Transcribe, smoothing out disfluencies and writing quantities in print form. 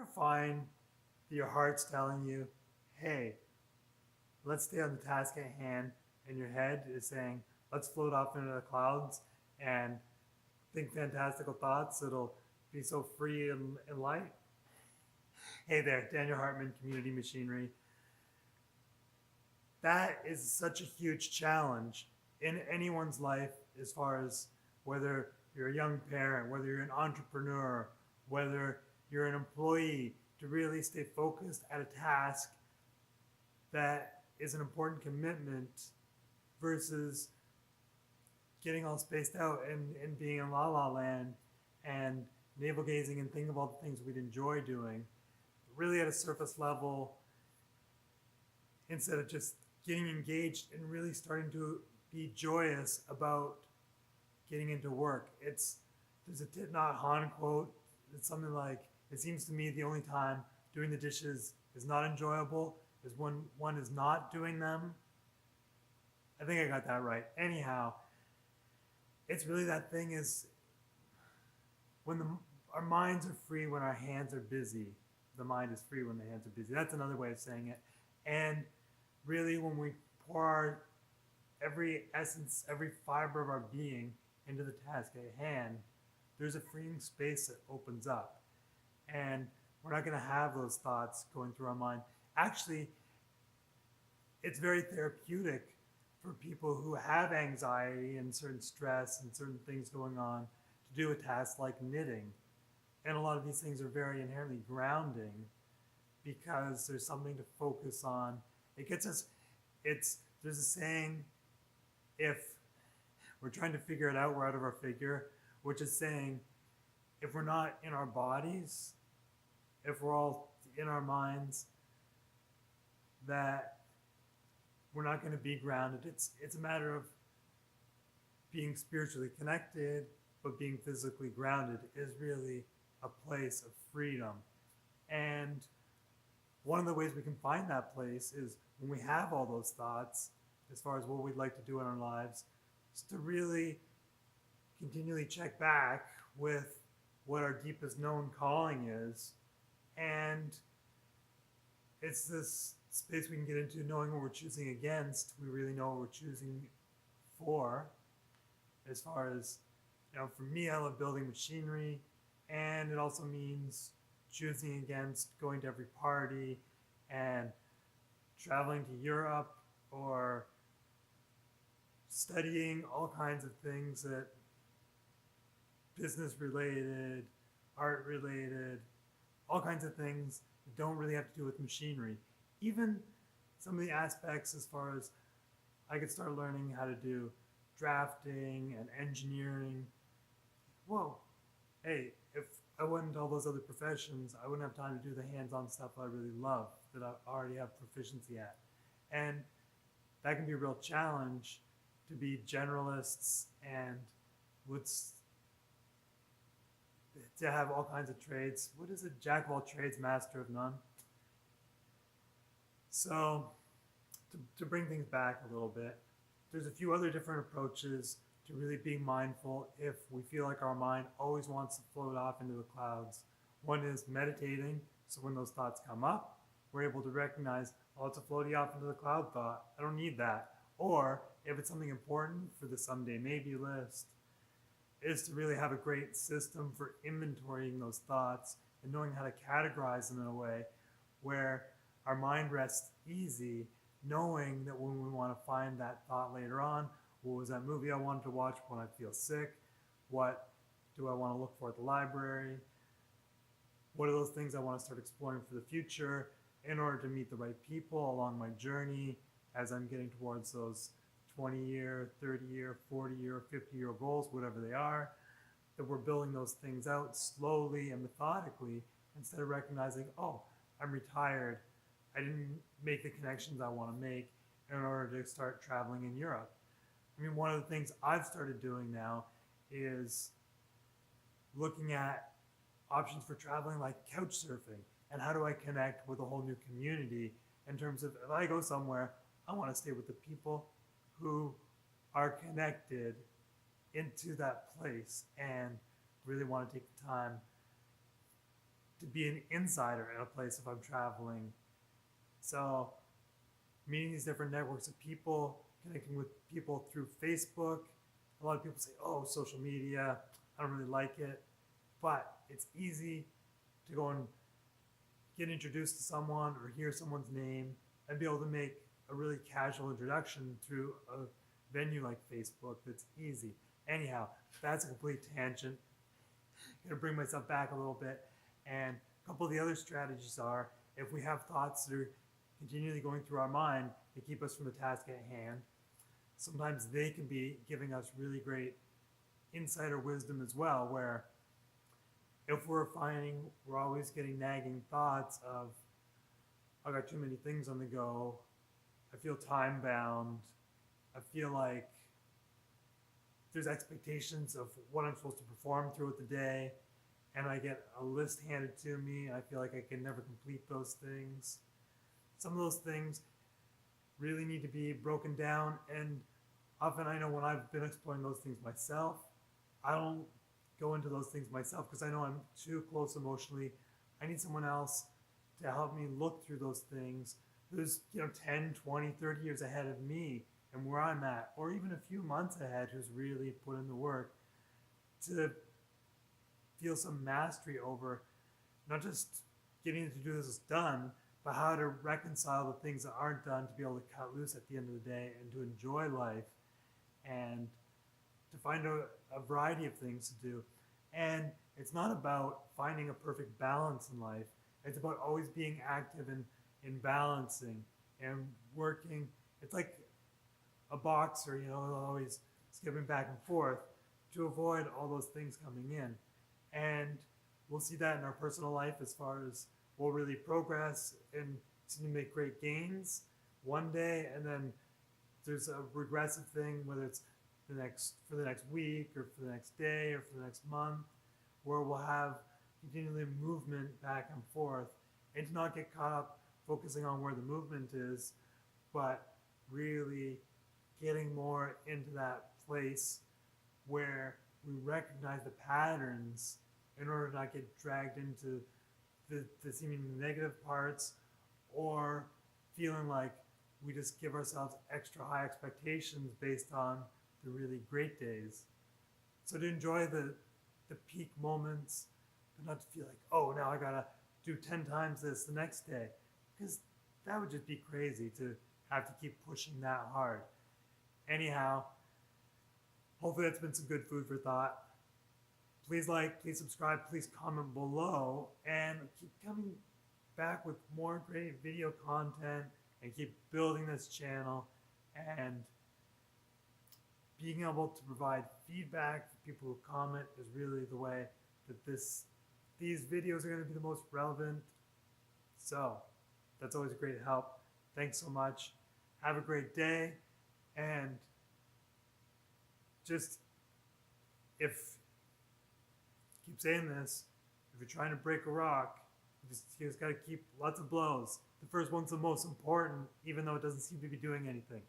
Find that your heart's telling you, hey, let's stay on the task at hand, and your head is saying, let's float off into the clouds and think fantastical thoughts that'll be so free and light. Hey there, Daniel Hartman, Community Machinery. That is such a huge challenge in anyone's life as far as whether you're a young parent, whether you're an entrepreneur, whether you're an employee, to really stay focused at a task that is an important commitment versus getting all spaced out and being in la la land and navel gazing and thinking about the things we'd enjoy doing really at a surface level instead of just getting engaged and really starting to be joyous about getting into work. There's a Thich Nhat Hanh quote. It's something like, it seems to me the only time doing the dishes is not enjoyable is when one is not doing them. I think I got that right. Anyhow, it's really that thing is when our minds are free when our hands are busy. The mind is free when the hands are busy. That's another way of saying it. And really, when we pour our every essence, every fiber of our being into the task at hand, there's a freeing space that opens up. And we're not going to have those thoughts going through our mind. Actually, it's very therapeutic for people who have anxiety and certain stress and certain things going on to do a task like knitting. And a lot of these things are very inherently grounding because there's something to focus on. It gets us, there's a saying, if we're trying to figure it out, we're out of our figure, which is saying, if we're not in our bodies, if we're all in our minds, that we're not going to be grounded. It's a matter of being spiritually connected, but being physically grounded is really a place of freedom. And one of the ways we can find that place is when we have all those thoughts, as far as what we'd like to do in our lives, is to really continually check back with what our deepest known calling is. And it's this space we can get into knowing what we're choosing against. We really know what we're choosing for. As far as, for me, I love building machinery, and it also means choosing against going to every party and traveling to Europe or studying all kinds of things that business related, art related, all kinds of things that don't really have to do with machinery. Even some of the aspects as far as I could start learning how to do drafting and engineering. Whoa, hey, if I went into all those other professions, I wouldn't have time to do the hands-on stuff I really love that I already have proficiency at. And that can be a real challenge to be generalists and what's to have all kinds of trades. What is it? Jack of all trades, master of none. So to bring things back a little bit, there's a few other different approaches to really being mindful if we feel like our mind always wants to float off into the clouds. One is meditating, so when those thoughts come up, we're able to recognize, oh, it's a floaty off into the cloud thought. I don't need that. Or if it's something important for the someday maybe list, is to really have a great system for inventorying those thoughts and knowing how to categorize them in a way where our mind rests easy, knowing that when we want to find that thought later on, what was that movie I wanted to watch when I feel sick? What do I want to look for at the library? What are those things I want to start exploring for the future in order to meet the right people along my journey as I'm getting towards those 20-year, 30-year, 40-year, 50-year goals, whatever they are, that we're building those things out slowly and methodically instead of recognizing, oh, I'm retired. I didn't make the connections I want to make in order to start traveling in Europe. I mean, one of the things I've started doing now is looking at options for traveling like couch surfing and how do I connect with a whole new community in terms of if I go somewhere, I want to stay with the people who are connected into that place and really want to take the time to be an insider at a place if I'm traveling. So meeting these different networks of people, connecting with people through Facebook. A lot of people say, oh, social media, I don't really like it. But it's easy to go and get introduced to someone or hear someone's name and be able to make a really casual introduction through a venue like Facebook that's easy. Anyhow, that's a complete tangent. I'm gonna bring myself back a little bit. And a couple of the other strategies are if we have thoughts that are continually going through our mind to keep us from the task at hand, sometimes they can be giving us really great insight or wisdom as well, where if we're finding we're always getting nagging thoughts of, I got too many things on the go, I feel time bound, I feel like there's expectations of what I'm supposed to perform throughout the day, and I get a list handed to me, and I feel like I can never complete those things. Some of those things really need to be broken down, and often I know when I've been exploring those things myself, I don't go into those things myself because I know I'm too close emotionally. I need someone else to help me look through those things who's 10, 20, 30 years ahead of me and where I'm at, or even a few months ahead, who's really put in the work to feel some mastery over not just getting to do this is done, but how to reconcile the things that aren't done to be able to cut loose at the end of the day and to enjoy life and to find a variety of things to do. And it's not about finding a perfect balance in life. It's about always being active in balancing and working. It's like a boxer, always skipping back and forth to avoid all those things coming in. And we'll see that in our personal life as far as we'll really progress and seem to make great gains one day, and then there's a regressive thing, whether it's for the next week or for the next day or for the next month, where we'll have continually movement back and forth, and to not get caught up focusing on where the movement is, but really getting more into that place where we recognize the patterns in order to not get dragged into the seemingly negative parts, or feeling like we just give ourselves extra high expectations based on the really great days. So to enjoy the peak moments, but not to feel like, oh, now I gotta do 10 times this the next day, because that would just be crazy to have to keep pushing that hard. Anyhow, hopefully that's been some good food for thought. Please like, please subscribe, please comment below, and keep coming back with more great video content and keep building this channel. And being able to provide feedback for people who comment is really the way that these videos are going to be the most relevant. So that's always a great help. Thanks so much. Have a great day. And just, keep saying this, if you're trying to break a rock, you just got to keep lots of blows. The first one's the most important, even though it doesn't seem to be doing anything.